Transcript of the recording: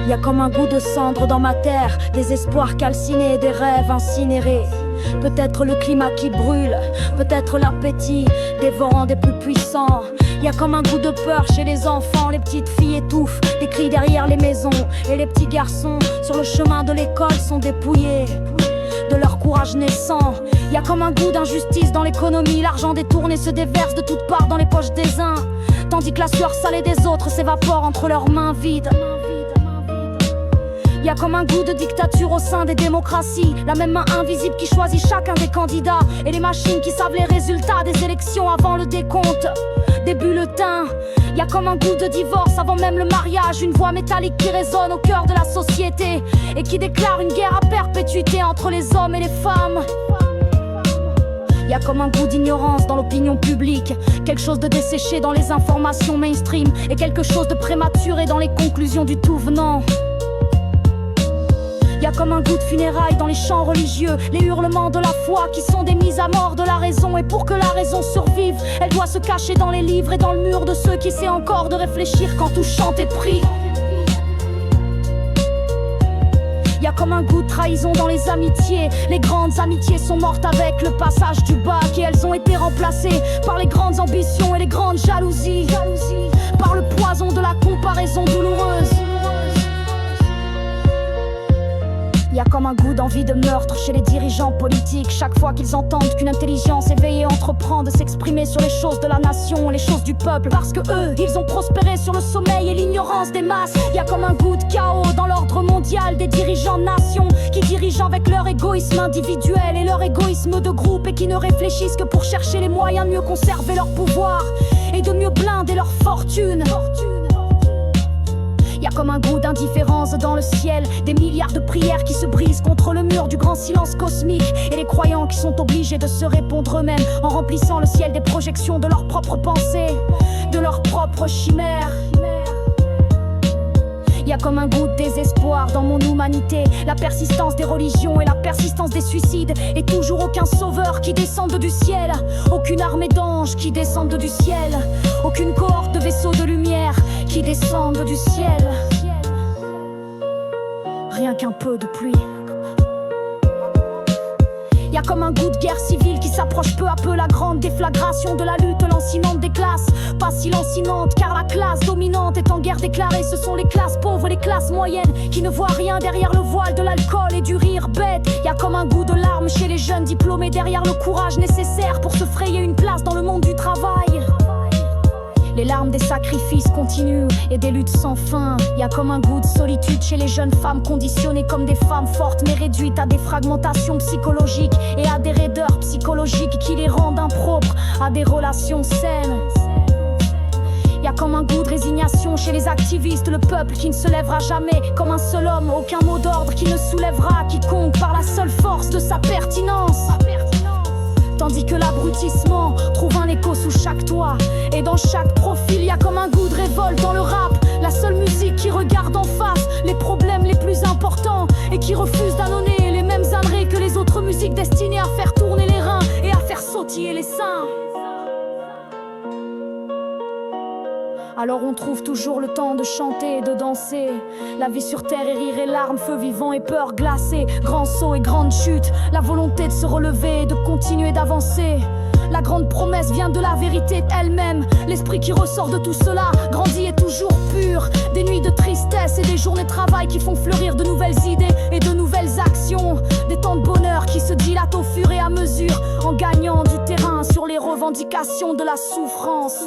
Y a comme un goût de cendre dans ma terre, des espoirs calcinés, des rêves incinérés. Peut-être le climat qui brûle, peut-être l'appétit dévorant des plus puissants. Y a comme un goût de peur chez les enfants, les petites filles étouffent, des cris derrière les maisons. Et les petits garçons sur le chemin de l'école sont dépouillés de leur courage naissant. Y a comme un goût d'injustice dans l'économie, l'argent détourné se déverse de toutes parts dans les poches des uns, tandis que la sueur salée des autres s'évapore entre leurs mains vides. Y a comme un goût de dictature au sein des démocraties, la même main invisible qui choisit chacun des candidats, et les machines qui savent les résultats des élections avant le décompte des bulletins. Y a comme un goût de divorce avant même le mariage, une voix métallique qui résonne au cœur de la société et qui déclare une guerre à perpétuité entre les hommes et les femmes. Y a comme un goût d'ignorance dans l'opinion publique, quelque chose de desséché dans les informations mainstream et quelque chose de prématuré dans les conclusions du tout venant. Y a comme un goût de funérailles dans les chants religieux, les hurlements de la foi qui sont des mises à mort de la raison. Et pour que la raison survive, elle doit se cacher dans les livres et dans le mur de ceux qui essaient encore de réfléchir quand tout chante et prie. Y a comme un goût de trahison dans les amitiés, les grandes amitiés sont mortes avec le passage du bac, et elles ont été remplacées par les grandes ambitions et les grandes jalousies, par le poison de la comparaison douloureuse. Y a comme un goût d'envie de meurtre chez les dirigeants politiques, chaque fois qu'ils entendent qu'une intelligence éveillée entreprend de s'exprimer sur les choses de la nation, les choses du peuple, parce que eux, ils ont prospéré sur le sommeil et l'ignorance des masses. Y a comme un goût de chaos dans l'ordre mondial des dirigeants de nations, qui dirigent avec leur égoïsme individuel et leur égoïsme de groupe, et qui ne réfléchissent que pour chercher les moyens de mieux conserver leur pouvoir et de mieux blinder leur fortune. Y a comme un goût d'indifférence dans le ciel, des milliards de prières qui se brisent contre le mur du grand silence cosmique, et les croyants qui sont obligés de se répondre eux-mêmes en remplissant le ciel des projections de leurs propres pensées, de leurs propres chimères. Y a comme un goût de désespoir dans mon humanité, la persistance des religions et la persistance des suicides, et toujours aucun sauveur qui descende du ciel, aucune armée d'anges qui descendent du ciel, aucune cohorte de vaisseaux de lumière qui descendent du ciel. Rien qu'un peu de pluie. Y a comme un goût de guerre civile qui s'approche peu à peu, la grande déflagration de la lutte lancinante des classes. Pas si lancinante car la classe dominante est en guerre déclarée. Ce sont les classes pauvres et les classes moyennes qui ne voient rien derrière le voile de l'alcool et du rire bête. Y a comme un goût de larmes chez les jeunes diplômés derrière le courage nécessaire pour se frayer une place dans le monde du travail. Les larmes des sacrifices continuent et des luttes sans fin. Y a comme un goût de solitude chez les jeunes femmes conditionnées comme des femmes fortes mais réduites à des fragmentations psychologiques et à des raideurs psychologiques qui les rendent impropres à des relations saines. Y a comme un goût de résignation chez les activistes, le peuple qui ne se lèvera jamais comme un seul homme, aucun mot d'ordre qui ne soulèvera quiconque par la seule force de sa pertinence. Tandis que l'abrutissement trouve un écho sous chaque toit, et dans chaque profil y a comme un goût de révolte dans le rap, la seule musique qui regarde en face les problèmes les plus importants et qui refuse d'annoncer les mêmes âneries que les autres musiques destinées à faire tourner les reins et à faire sautiller les seins. Alors on trouve toujours le temps de chanter et de danser. La vie sur terre est rire et larmes, feu vivant et peur glacée, grands sauts et grandes chutes, la volonté de se relever et de continuer d'avancer. La grande promesse vient de la vérité elle-même. L'esprit qui ressort de tout cela grandit et toujours pur. Des nuits de tristesse et des journées de travail qui font fleurir de nouvelles idées et de nouvelles actions. Des temps de bonheur qui se dilatent au fur et à mesure, en gagnant du terrain sur les revendications de la souffrance.